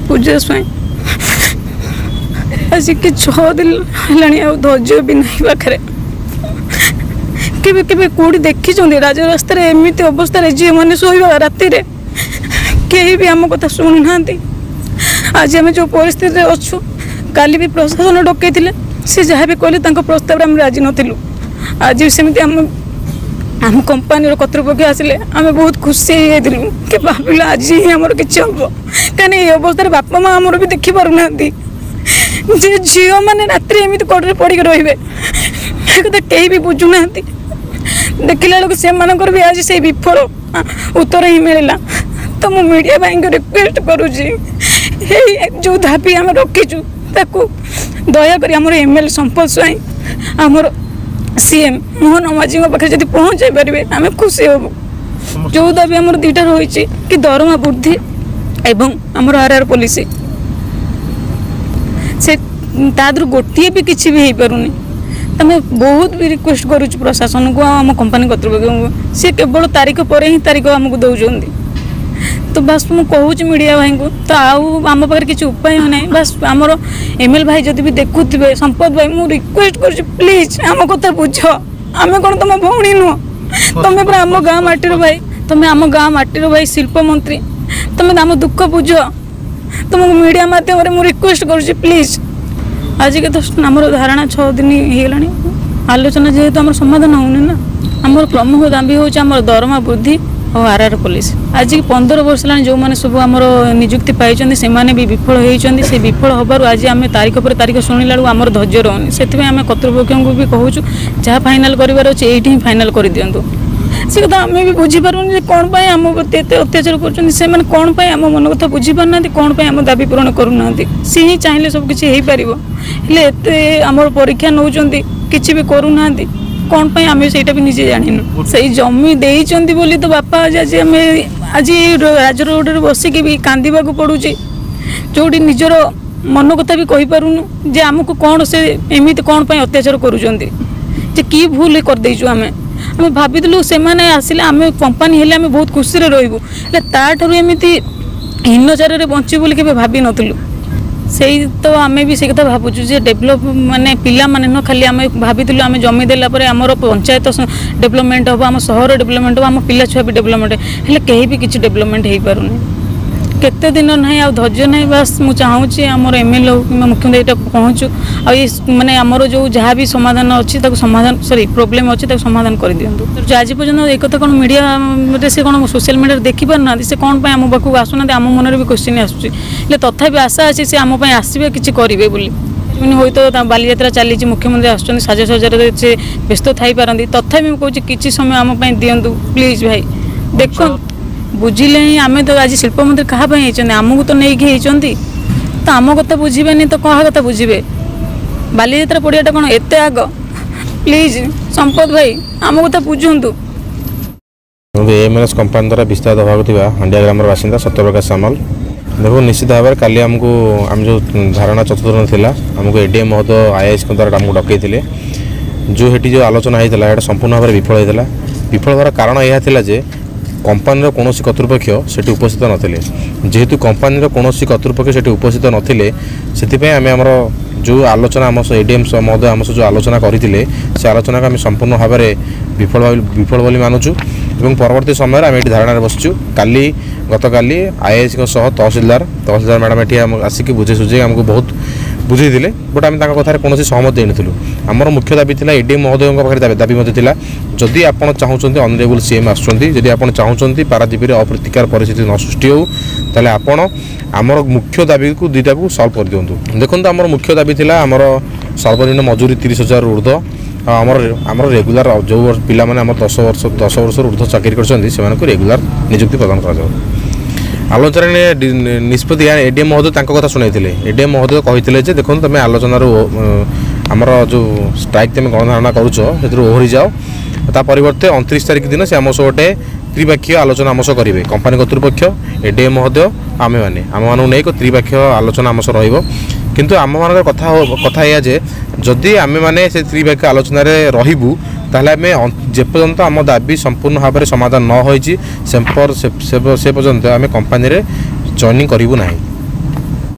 पूजा स्वाई आज कि 6 दिन है धैर्य भी नहीं पाखे केवे केवे कौटी देखी राज रास्तार एमती अवस्था झी मैंने शोवा राति कहीं भी आम कथा शुणी ना आज आम जो परिस्थिति अच्छु काली भी प्रशासन डकई सी जहाँ भी कहले प्रस्ताव आम राजी नथिलु आज सेमती आम कंपानी कर्तृपक्ष आसिले आम बहुत खुशी कि भाविल आज ही आमर कि हम कहीं ये अवस्था बापा माँ आमर भी देखी पार ना जे झील मैंने रात एमती कड़े पड़ रे कहीं भी बुझुना देखला बेलू से भी आज से विफल उत्तर ही मिलला तो मु मीडिया भाई रिक्वेस्ट करुँची जो धापी आम रखीचु दयाकोरी आमर एमएल संपद स्वाई आमर सीएम मोहन माझी पाखे जब पहुँचाई पारे आम खुशी हबू जो दाबी आमर दुईटा रही कि दरमा वृद्धि एवं आमर आरआर पॉलिसी से तादर गोटे भी किसी भी हो पारुनी तमें बहुत भी रिक्वेस्ट करुच प्रशासन को आम कंपानी कर्तृपक्ष सी केवल तारीख पर ही तारीख आमको दौरान तो बस मुझे कहूँ मीडिया भाई को तो आम पाखे किसी उपाय ना बस आमर एमएल भाई जब भी देखुवे संपद भाई मुझे रिक्वेस्ट कर प्लीज आम कथा बुझ आम कौन तुम भौणी नुह तुम्हें पूरा आम गाँ माटीर भाई तुम्हें आम गाँ माटीर भाई शिल्प मंत्री तुम्हें आम दुख बुझ तुमको मीडिया मध्यम मुझे रिक्वेस्ट कर प्लीज आज के तो आम धारणा 6 दिन होगा आलोचना जेहेतु आम समाधान होनी ना आम प्रमुख दाबी हूँ आम दरमा वृद्धि और आरआर पुलिस आज 15 वर्ष है जो मैंने सब आम निजुक्ति पाई से भी विफल होती से विफल हबार आज आम तारीख पर तारीख शुणिला आमर धैर्य रोनी से आम कर्तृपक्ष को भी कहूँ जहाँ फाइनाल करार अच्छे ये फाइनाल कर दिंतु से कथा आम भी बुझीपारे कौन आम प्रति एत अत्याचार कर कौन आम मन कथा बुझीपारना कौन आम दाबी पूरण करूना सी ही चाहिए सब किसी हो पार हेत आम परीक्षा नौ कि भी करूना कौन आम से भी निजे जानू से जमी देती बोली तो बापा आज आम आज राज रोड बसिकी भी कांदा पड़ू जो निजर मन कथा भी कहीपरूनु जे आमको कौन से एमती कौन अत्याचार करुँच कि भूल करदेचु आम भाविलु से आसिले आम कंपानी हेले आम बहुत खुशी रही ताठू एमती हीनचार बंचू बोली के भावी नथिलु से तो आम भी से कथा भावुँ जे डेभलप माने पिला माने न खाली आम भाविलु आम जमी देला आमर पंचायत डेभलपमेंट हम आम सहर डेभलपमेंट हम आम पिला छुआ भी डेभलपमेंट हेले कहीं भी किसी डेभलपमेंट हो पारुनी केते दिन ना आ धैर्य ना बस मुझे चाहूँगी आमर एमएल हो कि मुख्यमंत्री यहाँ पहुँचू आने आमर जो जहाँ भी समाधान अच्छी समाधान सॉरी प्रोब्लेम अच्छी समाधान कर दिंतु जो आज पर्यटन एक कथा कौन मीडिया से कौन सोशल मीडिया देखी पारना से कौन आम पाखक आसुना आम मन भी क्वेश्चन आसूँ तथापि आशा अच्छी से आम आसवे कि करेंगे बोली हूँ तो बालीजात्रा चली मुख्यमंत्री आसुच्च साजसजार से व्यस्त थी पारती तथापि मुझे किसी समय आम दिंतु प्लीज भाई देख बुझिले ही आम तो आज शिल्प मंत्री क्या आमको तो नहीं तो आम कथा बुझे तो क्या कथा बुझे बालीजात्रा पड़ियाटा कौन एत आग प्लीज संपद भाई आम कथा बुझुंतु एमएनएस कंपानी द्वारा विस्तारित होगा हंडिया ग्राम बासिंदा सत्यप्रकाश सामल देखो निश्चित भाव में काली आमको आम जो धारणा चतुर्थ थिला आमको एडीएम महोदय आईएएस द्वारा आमको डकई जो हेटी जो आलोचना होता है संपूर्ण भाव में विफल होता विफल होवार कारण यह था जे कंपानी कौन कर्तृपक्ष से उपस्थित नथिले जेहेतु कंपानी कौन कर्तृपक्ष से उपस्थित नथिले से आम आमर जो आलोचना आम एडीएम महोदय आम जो आलोचना करते से आलोचना को आम संपूर्ण भाव में विफल बोली मानुचु एवं परवर्ती समय आम ये धारणा बसचु काली गतकाली आईएएस तहसीलदार मैडम ये आसिक बुझे सुझे आमको बहुत बुझे बट आम कथार कौन सहमत देनु आमर मुख्य दाबी था एडीएम महोदय पाखे दाबी जदि आप चाहते ऑनरेबल सीएम आदि आप चाहते पारादीप में अप्रीतिकर परिस्थिति न सृष्टि हो ताले आपण आमर मुख्य दाबी को दुईटा को सल्व कर दिंतु देखो आमर मुख्य दाबी था आमर सर्वनिम्न मजूरी 30,000 ऊर्ध्व आमर रेगुलर जो पिला माने 10 वर्ष ऊर्ध्व चाकरी कर रेगुलर निजुक्ति प्रदान कर आलोचना निष्पत्ति एडीएम महोदय कथा शुणाई एडीएम महोदय कहते देखो तुम आलोचनार आमर जो स्ट्राइक तुम गणधारणा करुच ओहरी जाओ ता परिवर्ते 29 तारीख दिन से आम सह गोटे त्रिपाक्षीय आलोचना आम सह करेंगे कंपानी कर्तृपक्ष एडीएम महोदय आम मैंने आम मानू नहीं त्रिपाक्षीय आलोचना आम सह रु आम मान कथा यह जे जदि आम मैंने से त्रिपाक्षीय आलोचन रहबू ताहले आमे जेपर्यंत आम दाबी संपूर्ण भाव में समाधान न होइछि से पर्यंत आमे कंपनी रे जॉइनिंग करिवु नाही।